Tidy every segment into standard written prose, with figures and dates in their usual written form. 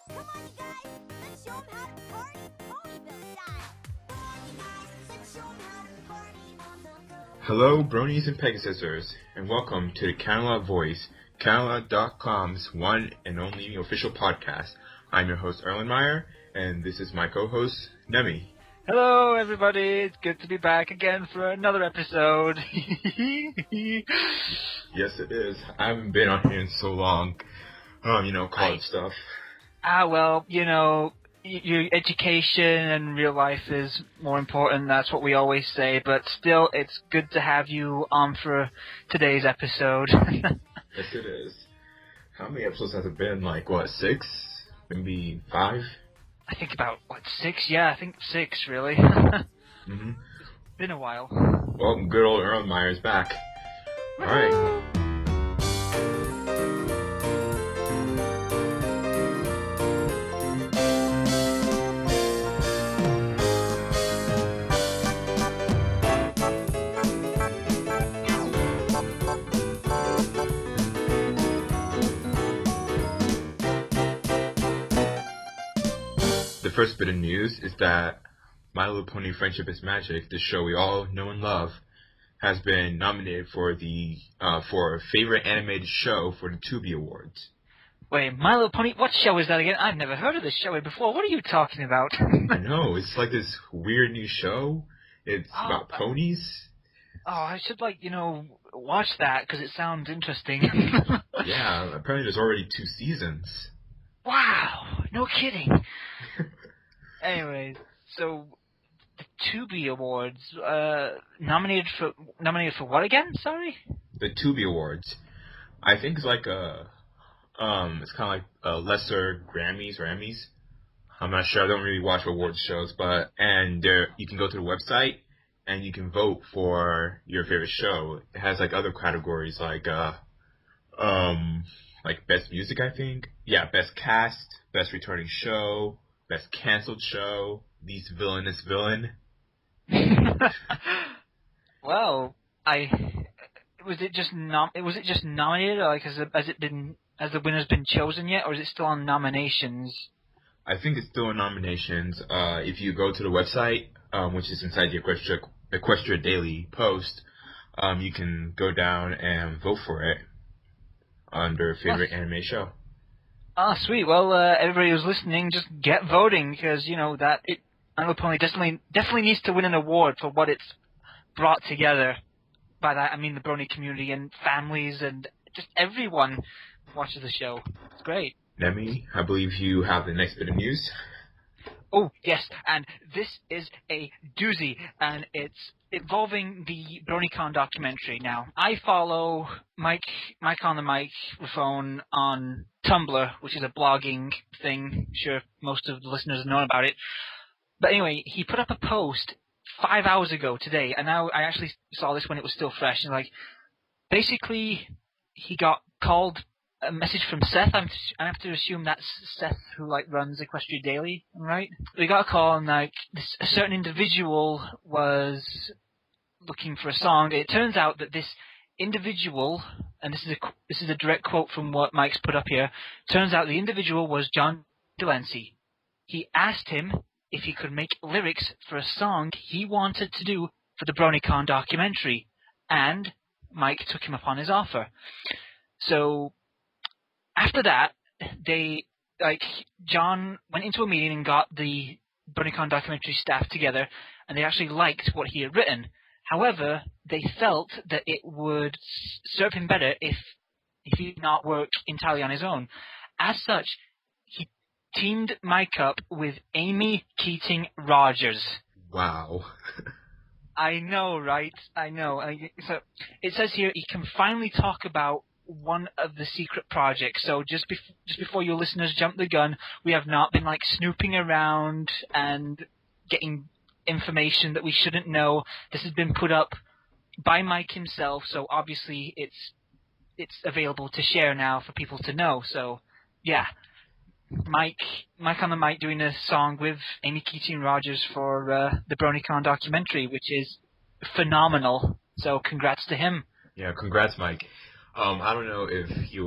Come on, you guys, let's show 'em how to party Ponyville style. Come on, you guys, let's show 'em how to party on the go. Hello, Bronies and Pegasisers, and welcome to the Canterlot Voice, Canterlot.com's one and only official podcast. I'm your host, Erlenmeyer, and this is my co-host, Nemi. Hello, everybody. It's good to be back again for another episode. Yes, it is. I haven't been on here in so long. College stuff. Well, your education and real life is more important. That's what we always say. But still, it's good to have you on for today's episode. Yes, it is. How many episodes has it been? 6? Maybe 5? I think about, 6? Yeah, I think 6, really. Mm-hmm. It's been a while. Well, good old Erlenmeyer's back. Alright. The first bit of news is that My Little Pony Friendship is Magic, the show we all know and love, has been nominated for the for favorite animated show for the Tubi Awards. Wait, My Little Pony? What show is that again? I've never heard of this show before. What are you talking about? I know, it's like this weird new show. It's about ponies. Oh, I should, watch that, because it sounds interesting. Yeah, apparently there's already 2 seasons. Wow, no kidding. Anyways, so the Tubi Awards, nominated for what again? Sorry? The Tubi Awards. I think it's like it's kind of like a lesser Grammys or Emmys. I'm not sure. I don't really watch awards shows, and you can go to the website and you can vote for your favorite show. It has other categories like best music, I think. Yeah, best cast, best returning show, best canceled show, least villainous villain. Well, was it just nominated, or has the winner's been chosen yet, or is it still on nominations? I think it's still in nominations. If you go to the website, which is inside the Equestria Daily post, you can go down and vote for it under favorite anime show. Ah, sweet. Well, everybody who's listening, just get voting, because, My Little Pony definitely needs to win an award for what it's brought together. By that, I mean the Brony community and families and just everyone watches the show. It's great. Nemi, I believe you have the next bit of news. Oh, yes, and this is a doozy, and it's involving the BronyCon documentary. Now, I follow Mike on the Microphone on Tumblr, which is a blogging thing. I'm sure most of the listeners know about it. But anyway, he put up a post 5 hours ago today, and now I actually saw this when it was still fresh. And basically, he got called a message from Seth. I have to assume that's Seth who runs Equestria Daily, right? We got a call, and a certain individual was looking for a song. It turns out that this individual, and this is a direct quote from what Mike's put up here. Turns out the individual was John Delancey. He asked him if he could make lyrics for a song he wanted to do for the BronyCon documentary, and Mike took him up on his offer. So after that, John went into a meeting and got the BronyCon documentary staff together, and they actually liked what he had written. However, they felt that it would serve him better if he did not work entirely on his own. As such, he teamed Mike up with Amy Keating Rogers. Wow. I know, right? I know. So it says here he can finally talk about one of the secret projects. So just before your listeners jump the gun, we have not been snooping around and getting information that we shouldn't know. This has been put up by Mike himself, so obviously it's available to share now for people to know. So yeah, Mike on the mic doing a song with Amy Keating Rogers for the BronyCon documentary, which is phenomenal. So congrats to him. Yeah, congrats, Mike. I don't know if he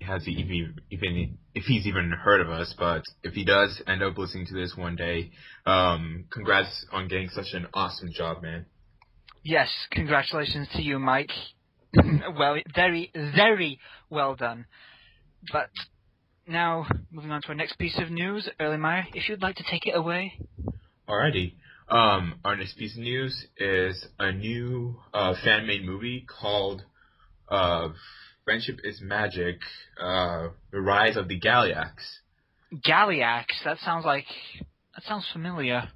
has even if he's even heard of us, but if he does end up listening to this one day, congrats on getting such an awesome job, man. Yes, congratulations to you, Mike. Well, very, very well done. But now, moving on to our next piece of news, Erlenmeyer, if you'd like to take it away. Alrighty. Our next piece of news is a new fan-made movie called Friendship is Magic, The Rise of the Galliacs. Galliacs, that sounds familiar.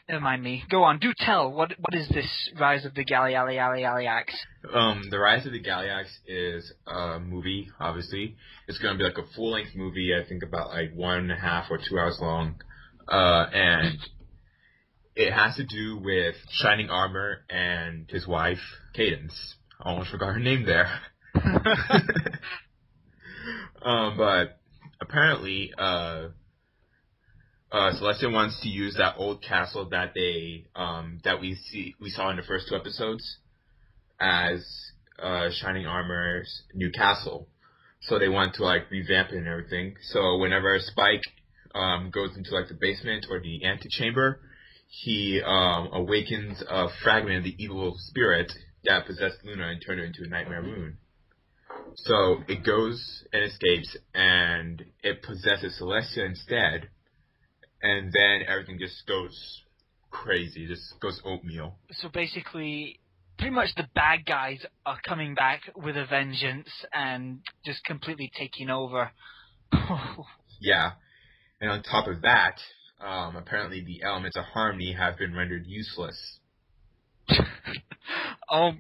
Never mind me. Go on, do tell. What is this Rise of the Galliacs? The Rise of the Galliacs is a movie, obviously. It's going to be like a full-length movie, I think about like 1.5 or 2 hours long. And it has to do with Shining Armor and his wife, Cadence. I almost forgot her name there. But apparently, Celestia wants to use that old castle that we saw in the first 2 episodes as Shining Armor's new castle. So they want to like revamp it and everything. So whenever Spike goes into like the basement or the antechamber, he awakens a fragment of the evil spirit that possessed Luna and turned her into a Nightmare Moon. So it goes and escapes, and it possesses Celestia instead, and then everything just goes crazy, just goes oatmeal. So basically, pretty much the bad guys are coming back with a vengeance and just completely taking over. Yeah, and on top of that, apparently the elements of harmony have been rendered useless. Oh,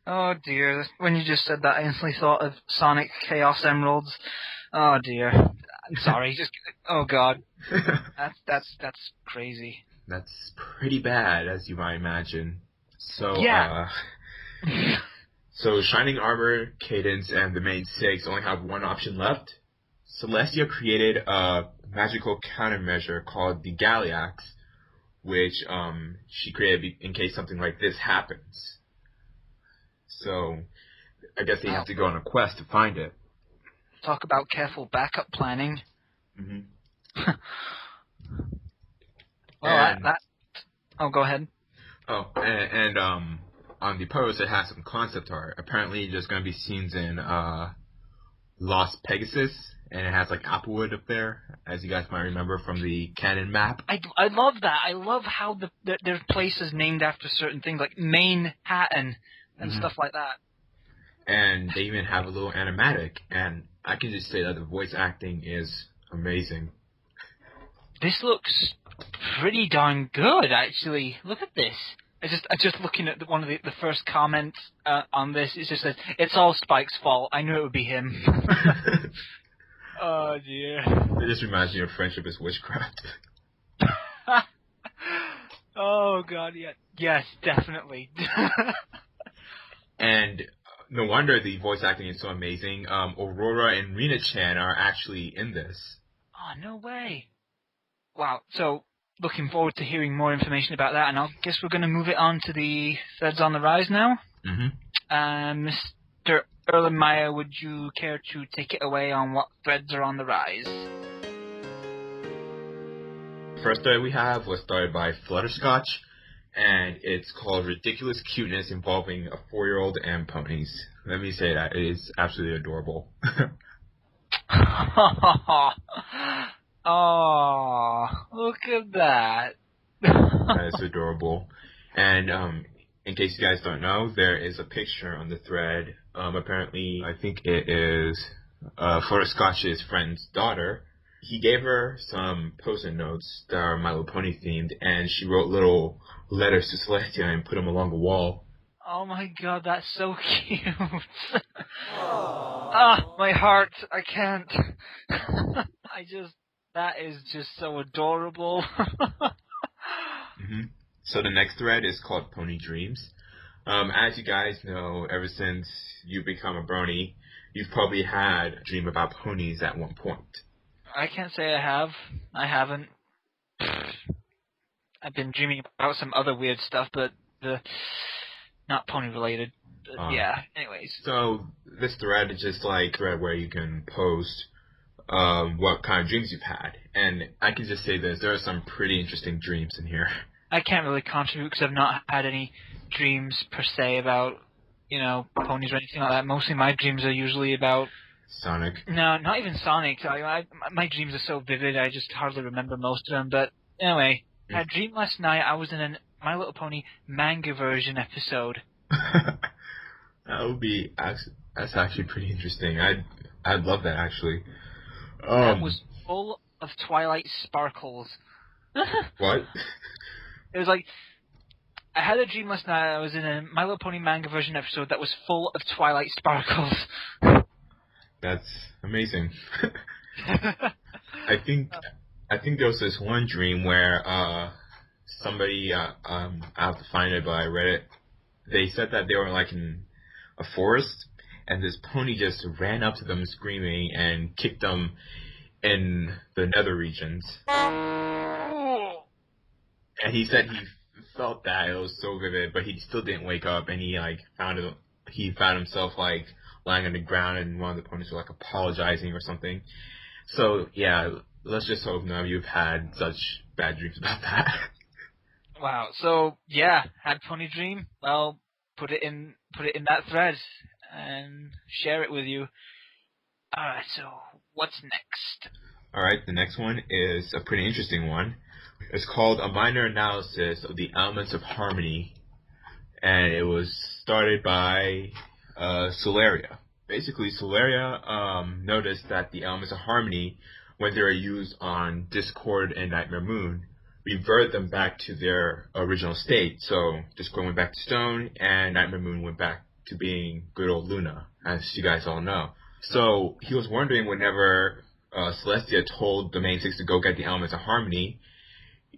oh dear! When you just said that, I instantly thought of Sonic Chaos Emeralds. Oh dear! I'm sorry. Oh god, that's crazy. That's pretty bad, as you might imagine. So yeah. So Shining Armor, Cadence, and the main 6 only have one option left. Celestia created a magical countermeasure called the Galliacs, which she created in case something like this happens. So I guess they have to go on a quest to find it. Talk about careful backup planning. Mm-hmm. Well, oh, go ahead. Oh, and on the post it has some concept art. Apparently there's going to be scenes in Lost Pegasus, and it has like Applewood up there, as you guys might remember from the canon map. I love that. I love how there's places named after certain things, like Manhattan and stuff like that. And they even have a little animatic, and I can just say that the voice acting is amazing. This looks pretty darn good, actually. Look at this. I just looking at one of the first comments on this. It just says, "It's all Spike's fault. I knew it would be him." Oh dear. It just reminds me of Friendship is Witchcraft. Oh god, yeah. Yes, definitely. And no wonder the voice acting is so amazing. Aurora and Rina-chan are actually in this. Oh, no way. Wow, so looking forward to hearing more information about that, and I guess we're going to move it on to the Threads on the Rise now. Mm-hmm. Mr. Erlenmeyer, would you care to take it away on what threads are on the rise? First thread we have was started by Flutterscotch, and it's called Ridiculous Cuteness Involving a 4-year-old and Ponies. Let me say that it is absolutely adorable. Oh, look at that. That is adorable. And in case you guys don't know, there is a picture on the thread. Apparently, I think it is Flutterscotch's friend's daughter. He gave her some post-it notes that are My Little Pony themed, and she wrote little letters to Celestia and put them along the wall. Oh my god, that's so cute. Ah, my heart, I can't. That is just so adorable. Mm-hmm. So the next thread is called Pony Dreams. As you guys know, ever since you become a brony, you've probably had a dream about ponies at one point. I can't say I have. I haven't. I've been dreaming about some other weird stuff, but not pony related. Yeah. Anyways. So this thread is just like a thread where you can post what kind of dreams you've had, and I can just say this: there are some pretty interesting dreams in here. I can't really contribute because I've not had any dreams per se about, ponies or anything like that. Mostly my dreams are usually about. Sonic. No, not even Sonic. My dreams are so vivid, I just hardly remember most of them. But anyway, I had a dream last night. I was in a My Little Pony manga version episode. That would be that's actually pretty interesting. I'd love that actually. That was full of Twilight sparkles. What? It was like I had a dream last night. I was in a My Little Pony manga version episode that was full of Twilight sparkles. That's amazing. I think there was this one dream where somebody I have to find it, but I read it. They said that they were like in a forest, and this pony just ran up to them screaming and kicked them in the nether regions. And he said he felt that it was so vivid, but he still didn't wake up, and he found himself like lying on the ground, and one of the ponies were like apologizing or something. So yeah, let's just hope none of you have had such bad dreams about that. Wow. So yeah, had pony dream. Well, put it in that thread and share it with you. All right. So what's next? All right. The next one is a pretty interesting one. It's called A Minor Analysis of the Elements of Harmony, and it was started by Solaria. Basically, Solaria noticed that the elements of harmony, when they are used on Discord and Nightmare Moon, revert them back to their original state. So Discord went back to Stone, and Nightmare Moon went back to being good old Luna, as you guys all know. So he was wondering whenever Celestia told the main six to go get the elements of harmony,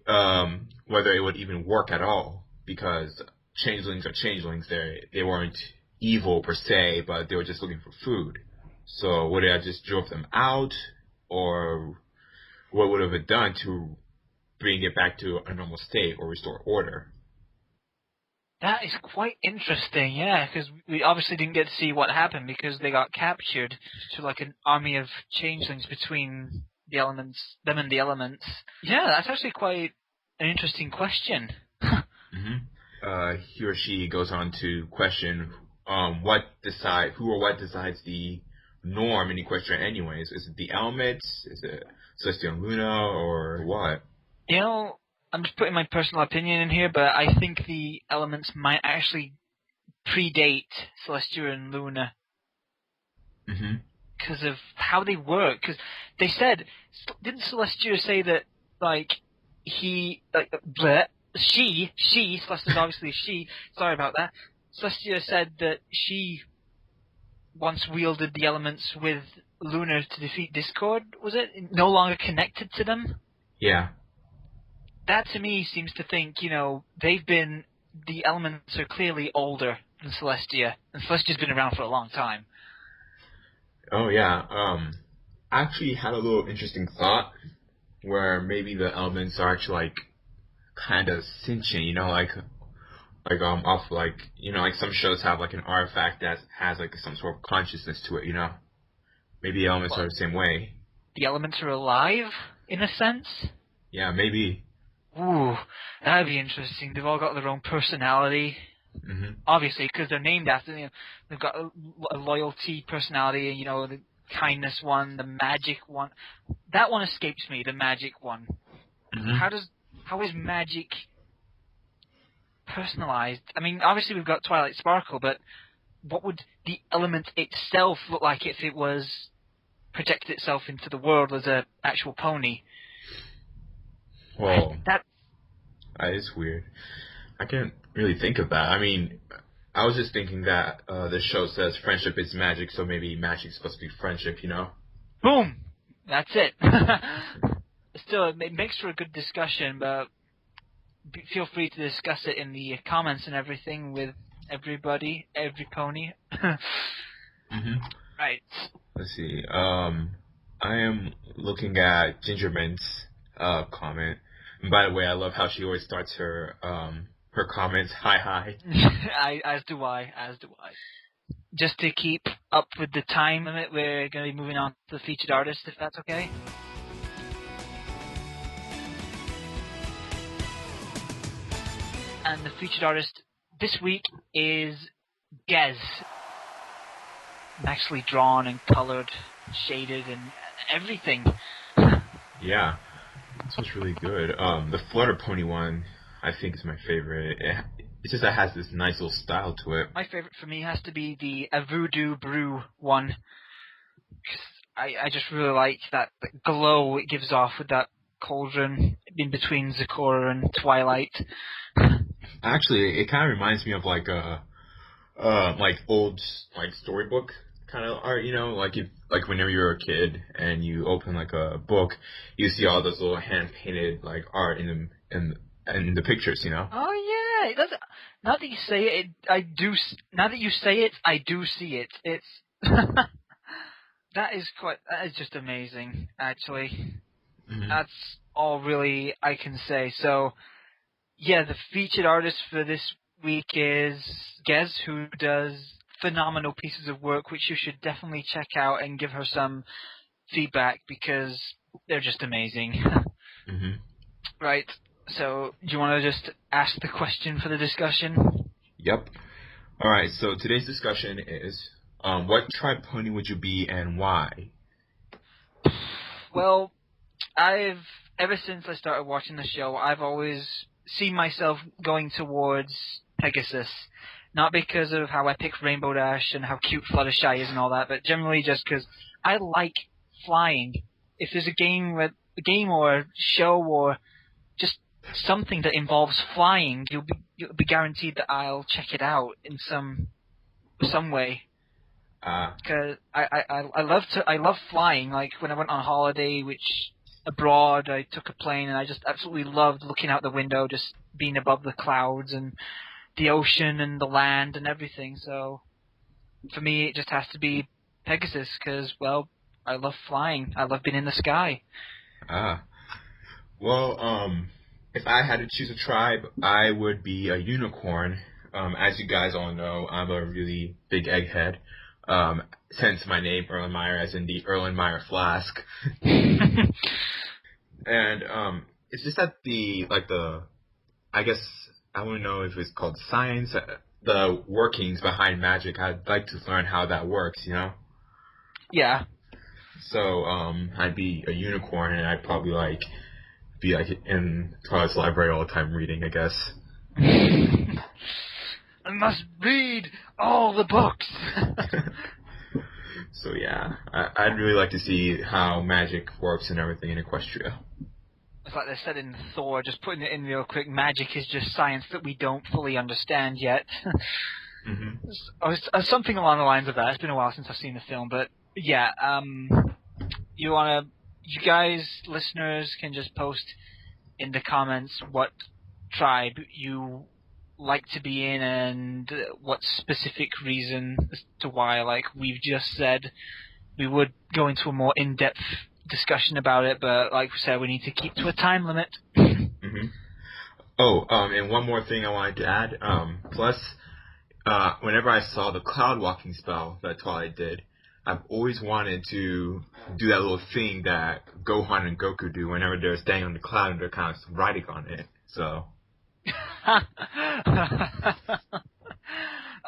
whether it would even work at all, because changelings are changelings. They weren't evil per se, but they were just looking for food. So would it have just drove them out, or what would have it done to bring it back to a normal state or restore order? That is quite interesting, yeah, because we obviously didn't get to see what happened because they got captured to like an army of changelings between the elements, them and the elements. Yeah, that's actually quite an interesting question. He or she goes on to question who or what decides the norm in Equestria anyways. Is it the elements? Is it Celestia and Luna, or what? I'm just putting my personal opinion in here, but I think the elements might actually predate Celestia and Luna. Because of how they work. Because they said, didn't Celestia say that, Celestia's obviously a she, sorry about that. Celestia said that she once wielded the elements with Luna to defeat Discord, was it? No longer connected to them? Yeah. That to me seems to think, the elements are clearly older than Celestia, and Celestia's been around for a long time. Oh yeah, I actually had a little interesting thought where maybe the elements are actually kind of sentient, some shows have an artifact that has some sort of consciousness to it, Maybe elements are the same way. The elements are alive, in a sense? Yeah, maybe. Ooh, that'd be interesting. They've all got their own personality. Obviously, because they're named after them. They've got a loyalty personality, the kindness one, the magic one. That one escapes me, the magic one. How is magic personalized? I mean, obviously we've got Twilight Sparkle, but what would the element itself look like if it was projected itself into the world as an actual pony? Well, that is weird. I can't really think of that. I mean, I was just thinking that the show says friendship is magic, so maybe magic's supposed to be friendship, Boom! That's it. Still, it makes for a good discussion, but feel free to discuss it in the comments and everything with everybody, every pony. Right. Let's see. I am looking at Gingerman's comment. And by the way, I love how she always starts her her comments. Hi. As do I. Just to keep up with the time limit, we're going to be moving on to the featured artist, if that's okay. And the featured artist this week is Gez. Nicely drawn and colored, shaded, and everything. Yeah, this was really good. The Flutter Pony one, I think, is my favorite. It's just that it has this nice little style to it. My favorite for me has to be the A Voodoo Brew one. I just really like that glow it gives off with that cauldron in between Zecora and Twilight. Actually, it kind of reminds me of like old like storybook kind of art, like whenever you're a kid and you open like a book, you see all those little hand painted like art in the pictures, Oh yeah, now that you say it, I do. Now that you say it, I do see it. It's that is just amazing. Actually, Mm-hmm. that's all really I can say. So yeah, the featured artist for this week is Gez, who does phenomenal pieces of work, which you should definitely check out and give her some feedback because they're just amazing. Mm-hmm. Right. So, do you want to just ask the question for the discussion? Yep. All right. So today's discussion is, what tribe pony would you be and why? Well, ever since I started watching the show, I've always seen myself going towards Pegasus. Not because of how epic Rainbow Dash and how cute Fluttershy is and all that, but generally just because I like flying. If there's a game or a show or just something that involves flying, you'll be guaranteed that I'll check it out in some way. Because I love flying. Like when I went on holiday, abroad, I took a plane and I just absolutely loved looking out the window, just being above the clouds and the ocean and the land and everything. So for me, it just has to be Pegasus because, well, I love flying. I love being in the sky. Well, if I had to choose a tribe, I would be a unicorn. As you guys all know, I'm a really big egghead. Hence my name, Erlenmeyer, as in the Erlenmeyer flask. And it's just that I guess I want to know if it's called science, the workings behind magic. I'd like to learn how that works, Yeah. So I'd be a unicorn, and I'd probably be in Twilight's library all the time reading, I guess. I must read all the books. So yeah, I'd really like to see how magic works and everything in Equestria. It's like they said in Thor, just putting it in real quick, magic is just science that we don't fully understand yet. Mm-hmm. Or something along the lines of that. It's been a while since I've seen the film, but yeah, you guys, listeners, can just post in the comments what tribe you like to be in and what specific reason as to why. Like we've just said, we would go into a more in-depth discussion about it, but like we said, we need to keep to a time limit. Mm-hmm. Oh, and one more thing I wanted to add. Plus, whenever I saw the cloud walking spell that Twilight did, I've always wanted to do that little thing that Gohan and Goku do whenever they're standing on the cloud and they're kind of riding on it. So.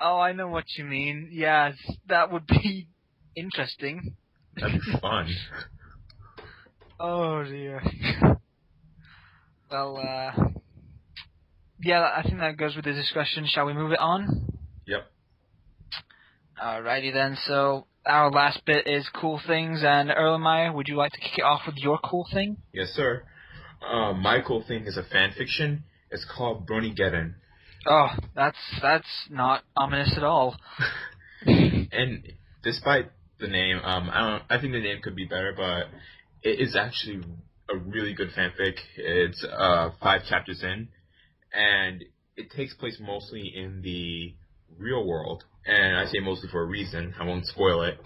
Oh, I know what you mean. Yes, that would be interesting. That'd be fun. Oh dear. Well, yeah, I think that goes with the discussion. Shall we move it on? Yep. Alrighty then. So our last bit is cool things, and Erlenmeyer, would you like to kick it off with your cool thing? Yes, sir. My cool thing is a fan fiction. It's called Bronygeddon. Oh, that's not ominous at all. And despite the name, I think the name could be better, but it is actually a really good fanfic. It's 5 chapters in, and it takes place mostly in the real world. And I say mostly for a reason. I won't spoil it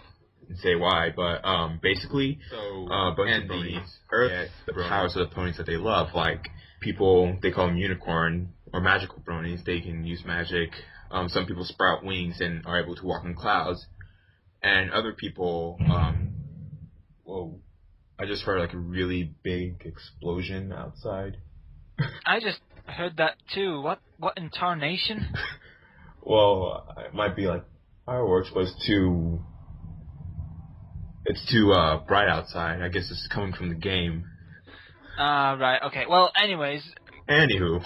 and say why, but basically, bunch of the Earth, the powers of the ponies that they love, like people, they call them unicorn, or magical bronies. They can use magic. Some people sprout wings and are able to walk on clouds. And other people, whoa, I just heard like a really big explosion outside. I just heard that too. What in tarnation? Well, it might be like fireworks, but it's too bright outside. I guess it's coming from the game. Right, okay. Well, anyways. Anywho.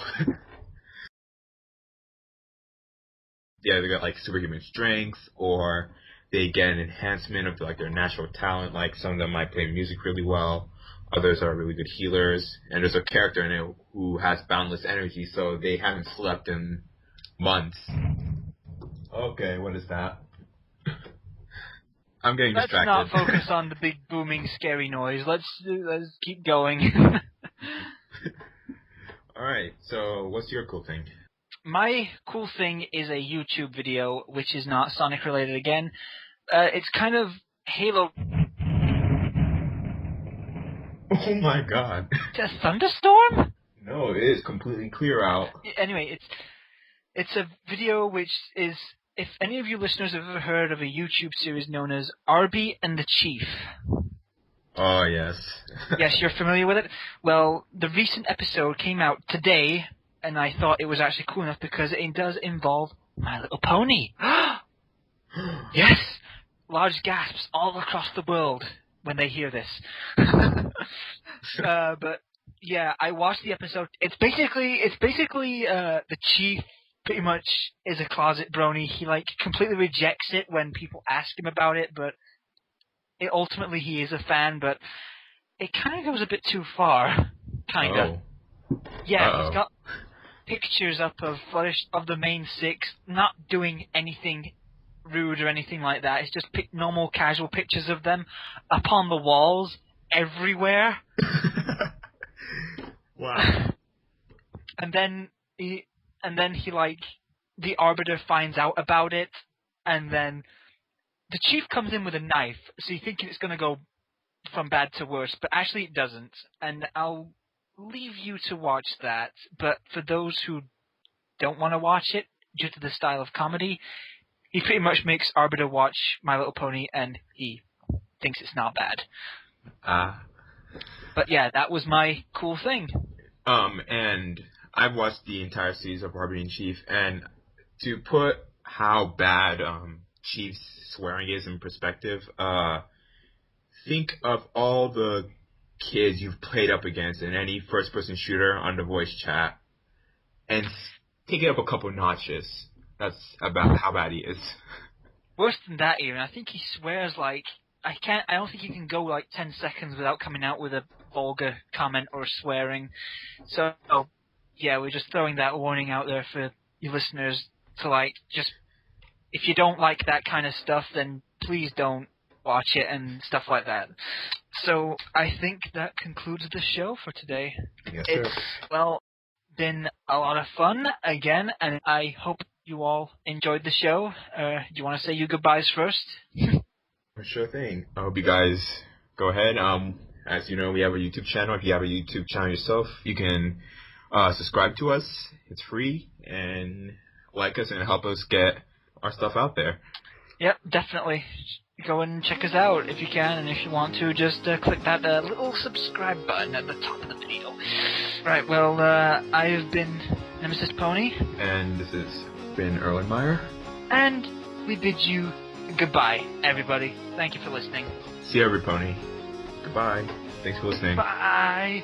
Yeah, they got like superhuman strength, or they get an enhancement of like their natural talent. Like some of them might play music really well, others are really good healers, and there's a character in it who has boundless energy, so they haven't slept in months. Okay, what is that? I'm getting Let's distracted. not focus on the big booming scary noise. Let's keep going. Alright, so what's your cool thing? My cool thing is a YouTube video, which is not Sonic related again. It's kind of Halo. Oh my god. A thunderstorm? No, it is completely clear out. Anyway, it's a video which is, if any of you listeners have ever heard of a YouTube series known as Arby and the Chief. Oh, yes. Yes, you're familiar with it? Well, the recent episode came out today, and I thought it was actually cool enough because it does involve My Little Pony. Yes! Large gasps all across the world when they hear this. But yeah, I watched the episode. It's basically the Chief pretty much is a closet brony. He like completely rejects it when people ask him about it, but ultimately he is a fan. But it kind of goes a bit too far, kind of. Oh. Yeah, he's got pictures up of the main six, not doing anything rude or anything like that. It's just normal, casual pictures of them up on the walls everywhere. Wow. And then he like the Arbiter finds out about it, and then the Chief comes in with a knife, so you're thinking it's gonna go from bad to worse, but actually it doesn't. And I'll leave you to watch that. But for those who don't want to watch it due to the style of comedy, he pretty much makes Arbiter watch My Little Pony, and he thinks it's not bad. But yeah, that was my cool thing. And I've watched the entire series of Arbiter and Chief, and to put how bad Chief's swearing is in perspective, think of all the kids you've played up against in any first-person shooter on the voice chat, and take it up a couple notches. That's about how bad he is. Worse than that, even. I think he swears like I don't think he can go like 10 seconds without coming out with a vulgar comment or swearing. So yeah, we're just throwing that warning out there for you listeners to like just if you don't like that kind of stuff, then please don't watch it and stuff like that. So I think that concludes the show for today. Yes, sir. It's been a lot of fun again, and I hope you all enjoyed the show. Do you want to say your goodbyes first? Sure thing. I hope you guys go ahead. As you know, we have a YouTube channel. If you have a YouTube channel yourself, you can subscribe to us. It's free, and like us and help us get our stuff out there. Yep, definitely. Go and check us out if you can, and if you want to, just click that little subscribe button at the top of the video. Right, well, I've been Nemesis Pony. And this has been Erlenmeyer. And we bid you goodbye, everybody. Thank you for listening. See you, every pony. Goodbye. Thanks for listening. Bye.